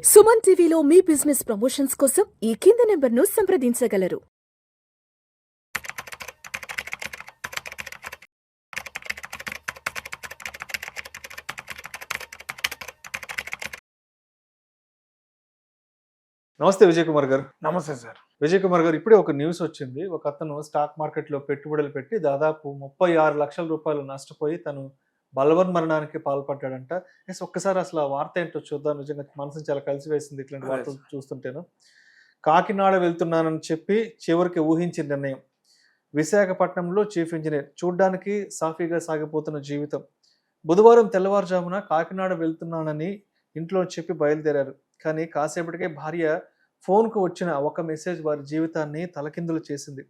సుమన్ టీవీలో మీ business promotions కోసం ఈ కింది నెంబర్ను సంప్రదించగలరు. నమస్తే విజయ్ కుమార్ గారు. నమస్తే సార్. విజయ్ కుమార్ గారు, ఇప్పుడే ఒక న్యూస్ వచ్చింది. ఒక అతను స్టాక్ మార్కెట్లో పెట్టుబడులు పెట్టి దాదాపు 36 లక్షల రూపాయలు నష్టపోయి తను బలవన్మరణానికి పాల్పడ్డాడంట. ఒక్కసారి అసలు ఆ వార్త ఏంటో చూద్దాం. నిజంగా మనసుని చాలా కలిసివేసింది ఇట్లాంటి వార్తలు చూస్తుంటేను. కాకినాడ వెళ్తున్నానని చెప్పి చివరికి ఊహించిన నిర్ణయం. విశాఖపట్నంలో చీఫ్ ఇంజనీర్. చూడ్డానికి సాఫీగా సాగిపోతున్న జీవితం. బుధవారం తెల్లవారుజామున కాకినాడ వెళ్తున్నానని ఇంట్లో చెప్పి బయలుదేరారు. కానీ కాసేపటికే భార్య ఫోన్కు వచ్చిన ఒక మెసేజ్ వారి జీవితాన్ని తలకిందులు చేసింది.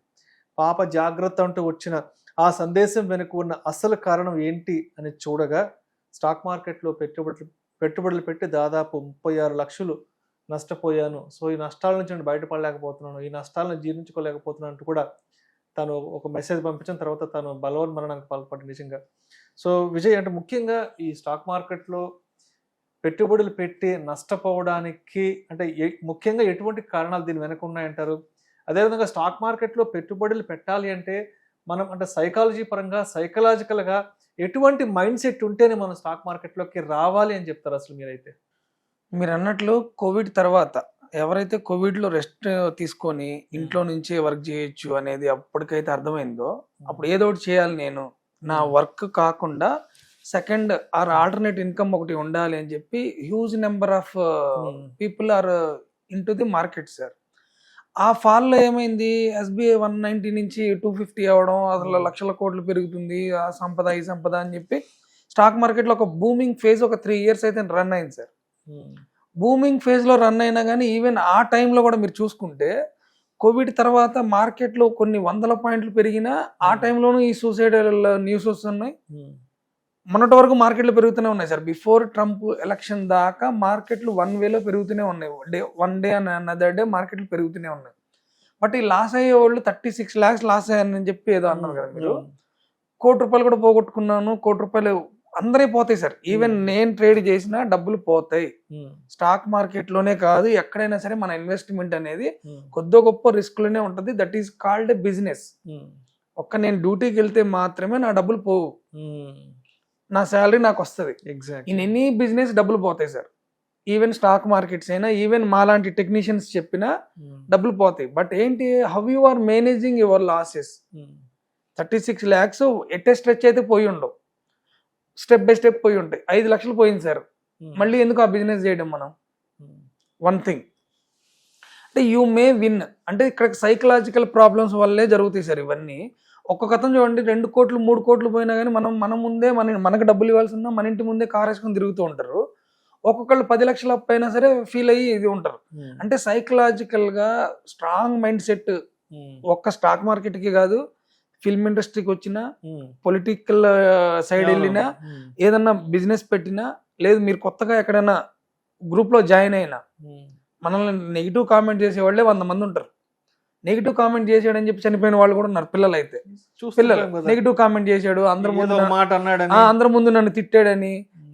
పాప జాగ్రత్త అంటూ వచ్చిన ఆ సందేశం వెనుక ఉన్న అసలు కారణం ఏంటి అని చూడగా స్టాక్ మార్కెట్లో పెట్టుబడులు పెట్టి దాదాపు 36 లక్షలు నష్టపోయాను. సో ఈ నష్టాల నుంచి నేను బయటపడలేకపోతున్నాను, ఈ నష్టాలను జీర్ణించుకోలేకపోతున్నాను అంటూ కూడా తను ఒక మెసేజ్ పంపించిన తర్వాత తను బలవన్మరణానికి పాల్పడ్డాడు నిజంగా. సో విజయ్, అంటే ముఖ్యంగా ఈ స్టాక్ మార్కెట్లో పెట్టుబడులు పెట్టి నష్టపోవడానికి అంటే ముఖ్యంగా ఎటువంటి కారణాలు దీని వెనక ఉన్నాయంటారు? అదేవిధంగా స్టాక్ మార్కెట్లో పెట్టుబడులు పెట్టాలి అంటే మనం అంటే సైకాలజీ పరంగా సైకలాజికల్గా ఎటువంటి మైండ్ సెట్ ఉంటేనే మనం స్టాక్ మార్కెట్లోకి రావాలి అని చెప్తారు అసలు మీరైతే? మీరు అన్నట్లు కోవిడ్ తర్వాత ఎవరైతే కోవిడ్లో రెస్ట్ తీసుకొని ఇంట్లో నుంచి వర్క్ చేయొచ్చు అనేది అప్పటికైతే అర్థమైందో, అప్పుడు ఏదో ఒకటి చేయాలి, నేను నా వర్క్ కాకుండా సెకండ్ ఆర్ ఆల్టర్నేట్ ఇన్కమ్ ఒకటి ఉండాలి అని చెప్పి huge number of people are into the market sir. ఆ ఫాల్లో ఏమైంది, ఎస్బీఐ 190 నుంచి 250 అవ్వడం, అసలు లక్షల కోట్లు పెరుగుతుంది, ఆ సంపద ఈ సంపద అని చెప్పి స్టాక్ మార్కెట్లో ఒక బూమింగ్ ఫేజ్ ఒక 3 years అయితే రన్ అయింది సార్. బూమింగ్ ఫేజ్లో రన్ అయినా కానీ ఈవెన్ ఆ టైంలో కూడా మీరు చూసుకుంటే కోవిడ్ తర్వాత మార్కెట్లో కొన్ని 100 పాయింట్లు పెరిగినా ఆ టైంలోనూ ఈ సూసైడల్ న్యూస్ వస్తున్నాయి. మొన్నటి వరకు మార్కెట్లు పెరుగుతూనే ఉన్నాయి సార్. బిఫోర్ ట్రంప్ ఎలక్షన్ దాకా మార్కెట్లు 1 వేలో పెరుగుతూనే ఉన్నాయి. One day and another day మార్కెట్లు పెరుగుతూనే ఉన్నాయి. బట్ ఈ లాస్ అయ్యే వాళ్ళు 36 lakhs లాస్ అయ్యారని చెప్పి ఏదో అన్నారు కదా మీరు. ₹1 కోటి కూడా పోగొట్టుకున్నాను, ₹1 కోటి అందరే పోతాయి సార్. ఈవెన్ నేను ట్రేడ్ చేసినా డబ్బులు పోతాయి. స్టాక్ మార్కెట్లోనే కాదు, ఎక్కడైనా సరే మన ఇన్వెస్ట్మెంట్ అనేది కొద్ది గొప్ప రిస్క్లోనే ఉంటుంది. That is called a business. నేను డ్యూటీకి వెళ్తే మాత్రమే నా డబ్బులు పోవు, నా శాలరీ నాకు వస్తుంది. ఇన్ ఎనీ బిజినెస్ డబ్బులు పోతాయి సార్. ఈవెన్ స్టాక్ మార్కెట్స్ అయినా, ఈవెన్ మాలాంటి టెక్నీషియన్స్ చెప్పినా డబ్బులు పోతాయి. బట్ ఏంటి, how you are managing your losses. 36 lakhs ఎట్టే స్ట్రెచ్ అయితే పోయి ఉండవు, స్టెప్ బై స్టెప్ పోయి ఉంటాయి. 5 లక్షలు పోయింది సార్. మళ్ళీ ఎందుకు ఆ బిజినెస్ చేయడం మనం? వన్ థింగ్ అంటే యూ మే విన్ అంటే ఇక్కడ సైకలాజికల్ ప్రాబ్లమ్స్ వల్లే జరుగుతాయి సార్ ఇవన్నీ. ఒక్కొక్క కథం చూడండి, 2 కోట్లు 3 కోట్లు పోయినా కానీ మన ముందే మనకు డబ్బులు ఇవ్వాల్సి ఉన్నా మన ఇంటి ముందే కార్ వేసుకొని తిరుగుతూ ఉంటారు. ఒక్కొక్కళ్ళు 10 లక్షలు అప్పైనా సరే ఫీల్ అయ్యి ఇది ఉంటారు. అంటే సైకలాజికల్ గా స్ట్రాంగ్ మైండ్ సెట్ ఒక్క స్టాక్ మార్కెట్ కి కాదు, ఫిల్మ్ ఇండస్ట్రీకి వచ్చినా, పొలిటికల్ సైడ్ వెళ్ళినా, ఏదన్నా బిజినెస్ పెట్టినా, లేదు మీరు కొత్తగా ఎక్కడైనా గ్రూప్ లో జాయిన్ అయినా, మనల్ని నెగిటివ్ కామెంట్ చేసే వాళ్ళే 100 మంది ఉంటారు. నెగిటివ్ కామెంట్ చేసాడని చెప్పి చనిపోయిన వాళ్ళు కూడా ఉన్నారు. పిల్లలు అయితే నెగిటివ్ కామెంట్ చేశాడు, అందరి ముందు నన్ను తిట్టాడని,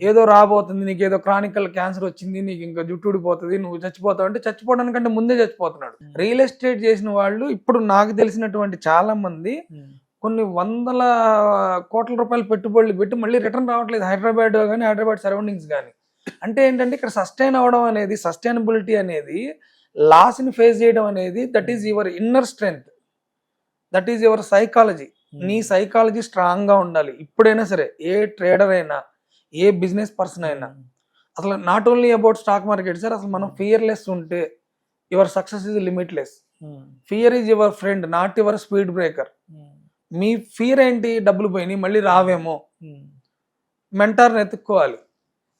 ఏదో రాబోతుంది, నీకు ఏదో క్రానికల్ క్యాన్సర్ వచ్చింది, నీకు ఇంకా జుట్టు ఊడిపోతుంది, నువ్వు చచ్చిపోతావు అంటే చచ్చిపోవడానికంటే ముందే చచ్చిపోతున్నాడు. రియల్ ఎస్టేట్ చేసిన వాళ్ళు ఇప్పుడు నాకు తెలిసినటువంటి చాలా మంది కొన్ని 100 కోట్ల రూపాయలు పెట్టుబడులు పెట్టి మళ్ళీ రిటర్న్ రావట్లేదు, హైదరాబాద్ కానీ హైదరాబాద్ సరౌండింగ్స్ కానీ. అంటే ఏంటంటే ఇక్కడ సస్టైన్ అవడం అనేది, సస్టైనబిలిటీ అనేది, లాస్ ని ఫేస్ చేయడం అనేది, that is your inner strength, that is your psychology. నీ సైకాలజీ స్ట్రాంగ్ గా ఉండాలి. ఇప్పుడైనా సరే ఏ ట్రేడర్ అయినా, ఏ బిజినెస్ పర్సన్ అయినా, అసలు not only about stock market sir, అసలు మనం ఫియర్లెస్ ఉంటే your success is limitless. Fear is your friend, not your speed breaker. Me fear ఏంటి, డబ్బులు పోయినాయి మళ్ళీ రావేమో, మెంటార్ని ఎత్తుక్కోవాలి.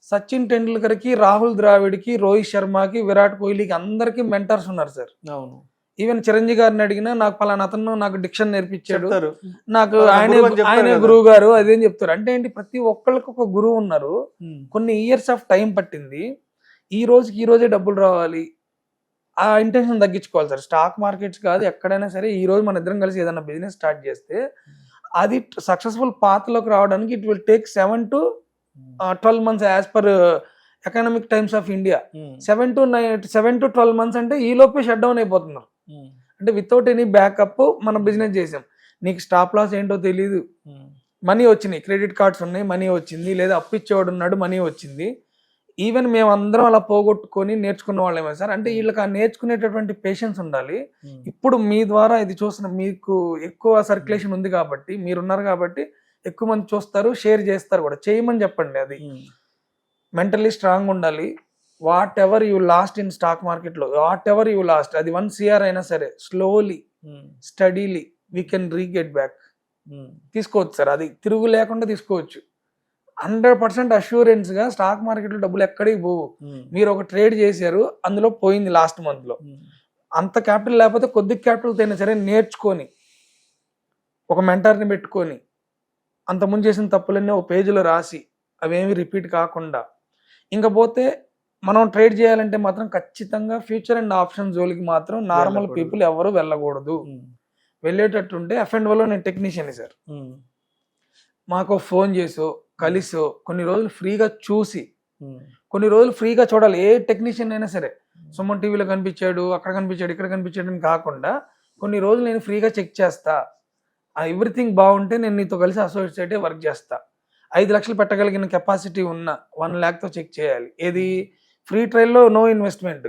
సచిన్ టెండూల్కర్కి, రాహుల్ ద్రావిడ్కి, రోహిత్ శర్మకి, విరాట్ కోహ్లీకి అందరికి మెంటర్స్ ఉన్నారు సార్. అవును. ఈవెన్ చిరంజీవి గారిని అడిగినా నాకు పలానా అతను నాకు డిక్షన్ నేర్పించాడు, నాకు ఆయన గురువు గారు అదేం చెప్తారు. అంటే ఏంటి, ప్రతి ఒక్కళ్ళకి ఒక గురువు ఉన్నారు. కొన్ని ఇయర్స్ ఆఫ్ టైం పట్టింది. ఈ రోజే డబ్బులు రావాలి, ఆ ఇంటెన్షన్ తగ్గించుకోవాలి సార్. స్టాక్ మార్కెట్స్ కాదు, ఎక్కడైనా సరే ఈ రోజు మన ఇద్దరం కలిసి ఏదైనా బిజినెస్ స్టార్ట్ చేస్తే అది సక్సెస్ఫుల్ పాత్లోకి రావడానికి it will take 7 to 12 months as per economic times of India 7 to 12 months అంటే ఈ లోపే షట్ డౌన్ అయిపోతున్నారు. అంటే వితౌట్ ఎనీ బ్యాకప్ మనం బిజినెస్ చేసాం, నీకు స్టాప్ లాస్ ఏంటో తెలియదు, మనీ వచ్చినాయి, క్రెడిట్ కార్డ్స్ ఉన్నాయి, మనీ వచ్చింది, లేదా అప్పు ఇచ్చేవాడు ఉన్నాడు, మనీ వచ్చింది. ఈవెన్ మేము అందరం అలా పోగొట్టుకొని నేర్చుకున్న వాళ్ళేమో సార్. అంటే వీళ్ళకి ఆ నేర్చుకునేటటువంటి పేషెన్స్ ఉండాలి. ఇప్పుడు మీ ద్వారా ఇది చూసిన మీకు ఎక్కువ సర్క్యులేషన్ ఉంది కాబట్టి, మీరున్నారు కాబట్టి ఎక్కువ మంది చూస్తారు, షేర్ చేస్తారు కూడా, చేయమని చెప్పండి. అది మెంటల్లీ స్ట్రాంగ్ ఉండాలి. Whatever you lost in stock మార్కెట్లో, వాట్ ఎవర్ యూ లాస్ట్, అది 1 CR అయినా సరే, slowly steadily we can regain back. తీసుకోవచ్చు సార్, అది తిరుగు లేకుండా తీసుకోవచ్చు. 100% అష్యూరెన్స్గా స్టాక్ మార్కెట్లో డబ్బులు ఎక్కడికి పోవు. మీరు ఒక ట్రేడ్ చేశారు, అందులో పోయింది లాస్ట్ మంత్లో, అంత క్యాపిటల్ లేకపోతే కొద్ది క్యాపిటల్ అయినా సరే నేర్చుకొని ఒక మెంటర్ని పెట్టుకొని అంతకుముందు చేసిన తప్పులన్నీ ఒక పేజీలో రాసి అవేమి రిపీట్ కాకుండా, ఇంకా పోతే మనం ట్రేడ్ చేయాలంటే మాత్రం ఖచ్చితంగా ఫ్యూచర్ అండ్ ఆప్షన్ జోలికి మాత్రం నార్మల్ పీపుల్ ఎవరు వెళ్ళకూడదు. వెళ్ళేటట్టుంటే F&Oలో నేను టెక్నీషియన్ సార్, మాకు ఫోన్ చేసో కలిసో కొన్ని రోజులు ఫ్రీగా చూసి, కొన్ని రోజులు ఫ్రీగా చూడాలి. ఏ టెక్నీషియన్ అయినా సరే, సుమన్ టీవీలో కనిపించాడు, అక్కడ కనిపించాడు, ఇక్కడ కనిపించాడు అని కాకుండా కొన్ని రోజులు నేను ఫ్రీగా చెక్ చేస్తా, ఎవ్రీథింగ్ బాగుంటే నేను నీతో కలిసి అసోసియేట్ వర్క్ చేస్తా. 5 లక్షలు పెట్టగలిగిన కెపాసిటీ ఉన్న 1 lakh చెక్ చేయాలి. ఏది ఫ్రీ ట్రయల్లో నో ఇన్వెస్ట్మెంట్,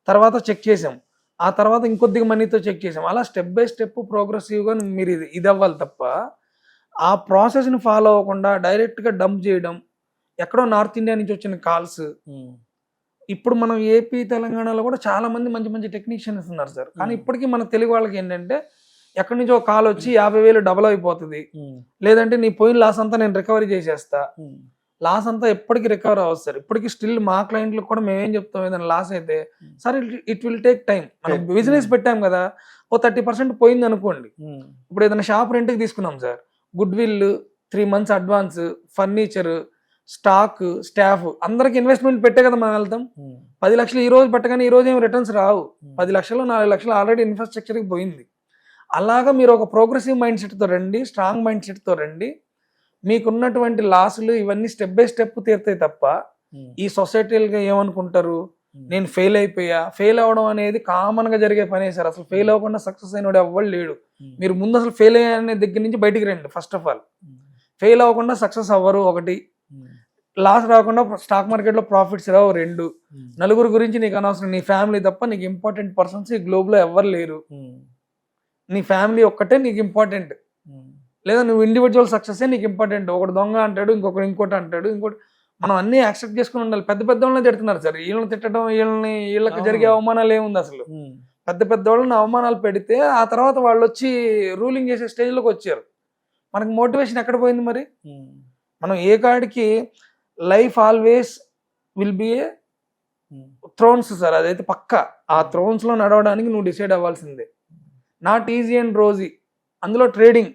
తర్వాత చెక్ చేసాం, ఆ తర్వాత ఇంకొద్దిగా మనీతో చెక్ చేసాం. అలా స్టెప్ బై స్టెప్ ప్రోగ్రెసివ్గా మీరు ఇది అవ్వాలి తప్ప ఆ ప్రాసెస్ని ఫాలో అవ్వకుండా డైరెక్ట్గా డంప్ చేయడం. ఎక్కడో నార్త్ ఇండియా నుంచి వచ్చిన కాల్స్, ఇప్పుడు మనం ఏపీ తెలంగాణలో కూడా చాలా మంది మంచి మంచి టెక్నీషియన్స్ ఉన్నారు సార్. కానీ ఇప్పటికీ మన తెలుగు వాళ్ళకి ఏంటంటే ఎక్కడి నుంచో కాల్ వచ్చి 50,000 డబల్ అయిపోతుంది, లేదంటే నీ పోయిన లాస్ అంతా నేను రికవరీ చేసేస్తా. లాస్ అంతా ఎప్పటికీ రికవర్ అవ్వదు సార్. ఇప్పటికీ స్టిల్ మా క్లయింట్లకు కూడా మేమేం చెప్తాం, ఏదైనా లాస్ అయితే sir it will take time. మనం బిజినెస్ పెట్టాం కదా, ఓ 30% పోయింది అనుకోండి. ఇప్పుడు ఏదైనా షాప్ రెంట్కి తీసుకున్నాం sir, good will, 3 months advance, furniture, stock, staff, అందరికి ఇన్వెస్ట్మెంట్ పెట్టే కదా మనం వెళ్తాం. 10 లక్షలు ఈ రోజు పెట్టగానే ఈ రోజు ఏమి రిటర్న్స్ రావు. 10 లక్షలు 4 లక్షలు ఆల్రెడీ ఇన్ఫ్రాస్ట్రక్చర్కి పోయింది. అలాగా మీరు ఒక ప్రోగ్రెసివ్ మైండ్ సెట్తో రండి, స్ట్రాంగ్ మైండ్ సెట్తో రండి. మీకున్నటువంటి లాసులు ఇవన్నీ స్టెప్ బై స్టెప్ తీరుతాయి తప్ప ఈ సొసైటీలుగా ఏమనుకుంటారు, నేను ఫెయిల్ అయిపోయా. ఫెయిల్ అవ్వడం అనేది కామన్ గా జరిగే పనే సార్. అసలు ఫెయిల్ అవ్వకుండా సక్సెస్ అయినోడు ఎవ్వడు లేడు. మీరు ముందు అసలు ఫెయిల్ అయ్యే దగ్గర నుంచి బయటికి రండి. ఫస్ట్ ఆఫ్ ఆల్ ఫెయిల్ అవ్వకుండా సక్సెస్ అవ్వరు, 1. లాస్ రాకుండా స్టాక్ మార్కెట్ లో ప్రాఫిట్స్ రావు, 2. నలుగురు గురించి నీకు అనవసరం, నీ ఫ్యామిలీ తప్ప నీకు ఇంపార్టెంట్ పర్సన్స్ ఈ గ్లోబ్ లో ఎవ్వరు లేరు. నీ ఫ్యామిలీ ఒక్కటే నీకు ఇంపార్టెంట్, లేదా నువ్వు ఇండివిజువల్ సక్సెస్ నీకు ఇంపార్టెంట్. ఒకటి దొంగ అంటాడు, ఇంకోటి అంటాడు, ఇంకోటి. మనం అన్ని యాక్సెప్ట్ చేసుకుని ఉండాలి. పెద్ద పెద్ద వాళ్ళని తిడుతున్నారు సార్, వీళ్ళని తిట్టడం, వీళ్ళకి జరిగే అవమానాలు ఏముంది అసలు. పెద్ద వాళ్ళని అవమానాలు పెడితే ఆ తర్వాత వాళ్ళు వచ్చి రూలింగ్ చేసే స్టేజ్లోకి వచ్చారు. మనకి మోటివేషన్ ఎక్కడ పోయింది మరి? మనం ఏ కాడికి life always will be a thorns sir, అదైతే పక్క. ఆ థ్రోన్స్ లో నడవడానికి నువ్వు డిసైడ్ అవ్వాల్సిందే. నాట్ ఈజీ అండ్ రోజీ, అందులో trading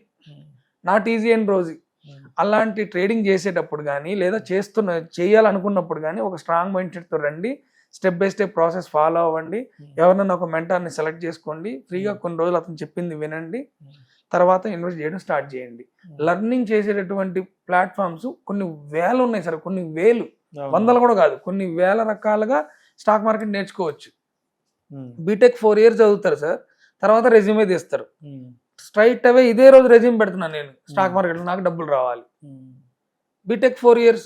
not easy and rosy. అలాంటి ట్రేడింగ్ చేసేటప్పుడు కానీ లేదా చేయాలనుకున్నప్పుడు కానీ ఒక స్ట్రాంగ్ మైండ్ సెట్తో రండి. Step by step process follow అవ్వండి. ఎవరైనా ఒక మెంటర్ని సెలెక్ట్ చేసుకోండి. ఫ్రీగా కొన్ని రోజులు అతను చెప్పింది వినండి, తర్వాత ఇన్వెస్ట్ చేయడం స్టార్ట్ చేయండి. లర్నింగ్ చేసేటటువంటి ప్లాట్ఫామ్స్ కొన్ని వేలు ఉన్నాయి సార్, కొన్ని వేలు, వందలు కూడా కాదు, కొన్ని వేల రకాలుగా స్టాక్ మార్కెట్ నేర్చుకోవచ్చు. బీటెక్ 4 years చదువుతారు సార్, తర్వాత రెజ్యూమే తీస్తారు. స్ట్రైట్ అవే ఇదే రోజు రెజ్యూమ్ పెడుతున్నాను నేను స్టాక్ మార్కెట్లో, నాకు డబ్బులు రావాలి. బీటెక్ 4 years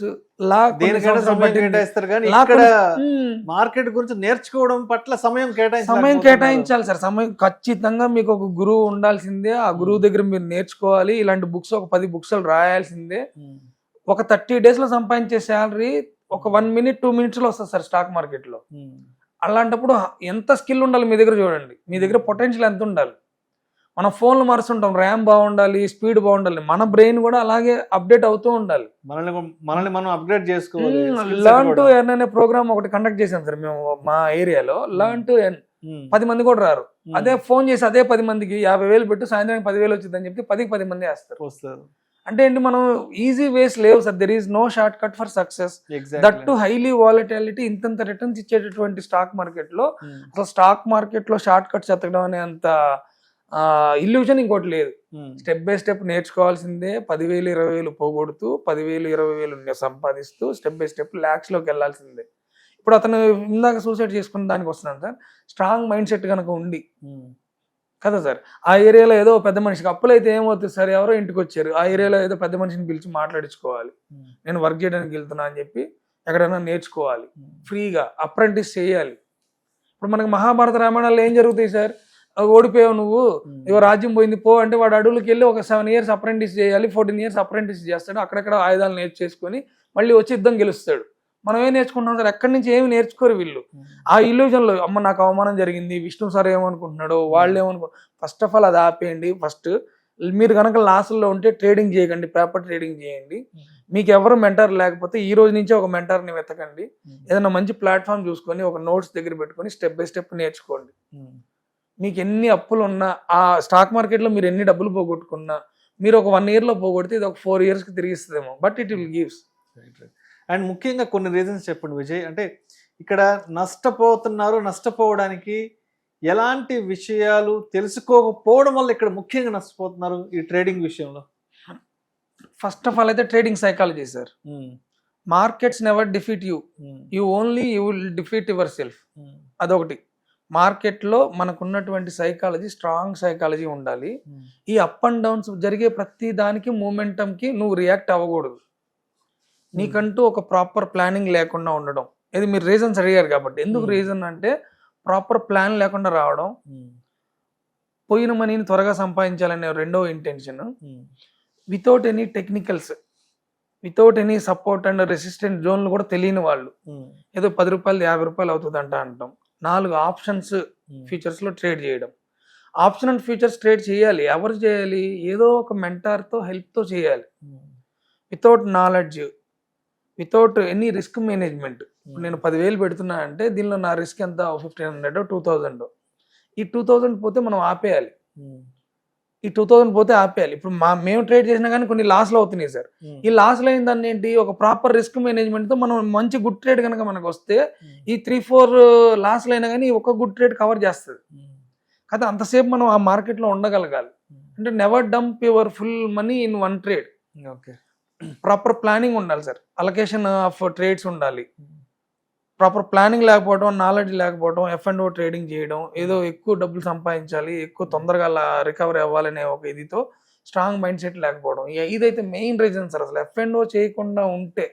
మార్కెట్ గురించి నేర్చుకోవడం పట్ల సమయం కేటాయించాలి సార్. సమయం ఖచ్చితంగా మీకు ఒక గురువు ఉండాల్సిందే. ఆ గురువు దగ్గర మీరు నేర్చుకోవాలి. ఇలాంటి బుక్స్ ఒక 10 books రాయాల్సిందే. ఒక 30 days లో సంపాదించే శాలరీ ఒక 1 minute 2 minutes లో వస్తుంది సార్ స్టాక్ మార్కెట్ లో. అలాంటప్పుడు ఎంత స్కిల్ ఉండాలి మీ దగ్గర చూడండి, మీ దగ్గర పొటెన్షియల్ ఎంత ఉండాలి. మనం ఫోన్లు మారుస్తుంటాం, ర్యామ్ బాగుండాలి, స్పీడ్ బాగుండాలి. మన బ్రెయిన్ కూడా అలాగే అప్డేట్ అవుతూ ఉండాలి. మనల్ని మనం అప్గ్రేడ్ చేసుకోవాలి. లర్న్ టు ఎర్న్ అనే ప్రోగ్రామ్ ఒకటి కండక్ట్ చేసాం సార్ మేము మా ఏరియాలో. లర్న్ టు ఎర్న్ 10 మంది కూడా రారు. అదే ఫోన్ చేసి అదే 10 మందికి 50,000 పెట్టు, సాయంత్రం 10,000 వచ్చిందని చెప్తే 10 మంది వేస్తారు. అంటే ఏంటి, మనం ఈజీ వేస్ లేవు సార్. There is no shortcut for success. That to highly volatility, ఇంతంత రిటర్న్స్ ఇచ్చేటటువంటి స్టాక్ మార్కెట్ లో అసలు స్టాక్ మార్కెట్ లో షార్ట్ కట్స్ ఎత్తడం అనే అంత ఇల్యూషన్ ఇంకోటి లేదు. స్టెప్ బై స్టెప్ నేర్చుకోవాల్సిందే. 10,000 20,000 పోగొడుతూ 10,000 20,000 సంపాదిస్తూ స్టెప్ బై స్టెప్ ల్యాక్స్లోకి వెళ్ళాల్సిందే. ఇప్పుడు అతను ఇందాక సూసైడ్ చేసుకున్న దానికి వస్తున్నాను సార్. స్ట్రాంగ్ మైండ్ సెట్ కనుక ఉండి కదా సార్, ఆ ఏరియాలో ఏదో పెద్ద మనిషికి అప్పులు అయితే ఏమవుతుంది సార్, ఎవరో ఇంటికి వచ్చారు, ఆ ఏరియాలో ఏదో పెద్ద మనిషిని పిలిచి మాట్లాడించుకోవాలి, నేను వర్క్ చేయడానికి వెళ్తున్నా అని చెప్పి ఎక్కడైనా నేర్చుకోవాలి, ఫ్రీగా అప్రెంటిస్ చేయాలి. ఇప్పుడు మనకి మహాభారత రామాయణాల్లో ఏం జరుగుతాయి సార్, ఓడిపోయావు నువ్వు, ఇవో రాజ్యం పోయింది పో అంటే వాడు అడవులకి వెళ్ళి ఒక 7 years అప్రెంటిస్ చేయాలి, 14 years అప్రెంటిస్ చేస్తాడు, అక్కడెక్కడ ఆయుధాలు నేర్చేసుకొని మళ్ళీ వచ్చి యుద్ధం గెలుస్తాడు. మనం ఏం నేర్చుకుంటున్నాం సార్, ఎక్కడి నుంచి ఏమి నేర్చుకోరు వీళ్ళు. ఆ ఇల్యూజన్లో అమ్మ నాకు అవమానం జరిగింది, విష్ణు సార్ ఏమనుకుంటున్నాడో, వాళ్ళు ఫస్ట్ ఆఫ్ ఆల్ అది ఆపేయండి. ఫస్ట్ మీరు కనుక లాస్లో ఉంటే ట్రేడింగ్ చేయకండి, పేపర్ ట్రేడింగ్ చేయండి. మీకు ఎవరు మెంటర్ లేకపోతే ఈ రోజు నుంచే ఒక మెంటర్ని వెతకండి. ఏదైనా మంచి ప్లాట్ఫామ్ చూసుకొని ఒక నోట్స్ దగ్గర పెట్టుకొని స్టెప్ బై స్టెప్ నేర్చుకోండి. మీకు ఎన్ని అప్పులు ఉన్నా, ఆ స్టాక్ మార్కెట్లో మీరు ఎన్ని డబ్బులు పోగొట్టుకున్నా, మీరు ఒక 1 yearలో పోగొడితే ఇది ఒక 4 yearsకి తిరిగిస్తుందేమో, but it will gives. And ముఖ్యంగా కొన్ని రీజన్స్ చెప్పండి విజయ్. అంటే ఇక్కడ నష్టపోవడానికి ఎలాంటి విషయాలు తెలుసుకోకపోవడం వల్ల ఇక్కడ ముఖ్యంగా నష్టపోతున్నారు ఈ ట్రేడింగ్ విషయంలో? ఫస్ట్ ఆఫ్ ఆల్ అయితే trading psychology sir. Markets never defeat you, you will defeat your self. అదొకటి. మార్కెట్లో మనకున్నటువంటి సైకాలజీ, స్ట్రాంగ్ సైకాలజీ ఉండాలి. ఈ అప్ అండ్ డౌన్స్ జరిగే ప్రతి దానికి మూమెంటంకి నువ్వు రియాక్ట్ అవ్వకూడదు. నీకంటూ ఒక ప్రాపర్ ప్లానింగ్ లేకుండా ఉండడం. ఇది మీరు రీజన్స్ అడిగారు కాబట్టి, ఎందుకు రీజన్ అంటే ప్రాపర్ ప్లాన్ లేకుండా రావడం, పోయిన మనీని త్వరగా సంపాదించాలనే రెండో intention, without any technicals, without any support and resistant జోన్లు కూడా తెలియని వాళ్ళు, ఏదో 10 రూపాయలు 50 రూపాయలు అవుతుందంట అంటాం. 4 ఆప్షన్స్ ఫ్యూచర్స్లో ట్రేడ్ చేయడం. ఆప్షన్ అండ్ ఫ్యూచర్స్ ట్రేడ్ చేయాలి. ఎవరు చేయాలి? ఏదో ఒక మెంటార్తో హెల్ప్తో చేయాలి. Without knowledge, without any risk management. నేను 10,000 పెడుతున్నా అంటే దీనిలో నా రిస్క్ ఎంత, 1,500 2,000. ఈ 2,000 పోతే మనం ఆపేయాలి. ఈ 2,000 పోతే ఆపేయాలి. ఇప్పుడు మేము ట్రేడ్ చేసినా కానీ కొన్ని లాస్లు అవుతున్నాయి సార్. ఈ లాస్లు అయిన దాన్ని ఏంటి, ఒక ప్రాపర్ రిస్క్ మేనేజ్మెంట్తో మనం మంచి గుడ్ ట్రేడ్ కనుక మనకు వస్తే ఈ 3-4 లాస్లు అయినా కానీ ఒక గుడ్ ట్రేడ్ కవర్ చేస్తుంది. కాకపోతే అంతసేపు మనం ఆ మార్కెట్లో ఉండగలగాలి. అంటే never dump your full money in one trade. Okay. Proper planning ఉండాలి సార్. అలొకేషన్ ఆఫ్ ట్రేడ్స్ ఉండాలి. ప్రాపర్ ప్లానింగ్ లేకపోవడం, నాలెడ్జ్ లేకపోవడం, F&O ట్రేడింగ్ చేయడం, ఏదో ఎక్కువ డబ్బులు సంపాదించాలి, ఎక్కువ తొందరగా రికవరీ అవ్వాలనే ఒక ఇదితో స్ట్రాంగ్ మైండ్ సెట్ లేకపోవడం, ఇదైతే మెయిన్ రీజన్ సార్. అసలు F&O చేయకుండా ఉంటే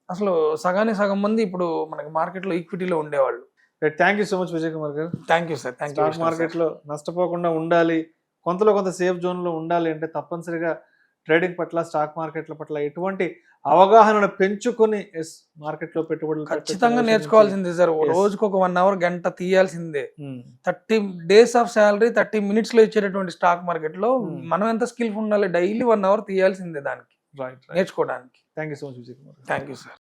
అసలు సగానికి సగం మంది ఇప్పుడు మనకి మార్కెట్లో ఈక్విటీలో ఉండేవాళ్ళు. Thank you so much Vijay Kumar గారు. Thank you sir. Thank you. Stock మార్కెట్లో నష్టపోకుండా ఉండాలి, కొంత సేఫ్ జోన్లో ఉండాలి అంటే తప్పనిసరిగా ట్రేడింగ్ పట్ల, స్టాక్ మార్కెట్ల పట్ల ఎటువంటి అవగాహనను పెంచుకొని మార్కెట్లో పెట్టుబడులు ఖచ్చితంగా నేర్చుకోవాల్సిందే సార్. రోజుకు ఒక 1 hour గంట తీయాల్సిందే. 30 days ఆఫ్ శాలరీ 30 minutes లో ఇచ్చేటటువంటి స్టాక్ మార్కెట్ లో మనం ఎంత స్కిల్ఫుల్ ఉండాలి, డైలీ 1 hour తీయాల్సిందే దానికి నేర్చుకోవడానికి. Thank you so much Vijay Kumar. Thank you sir.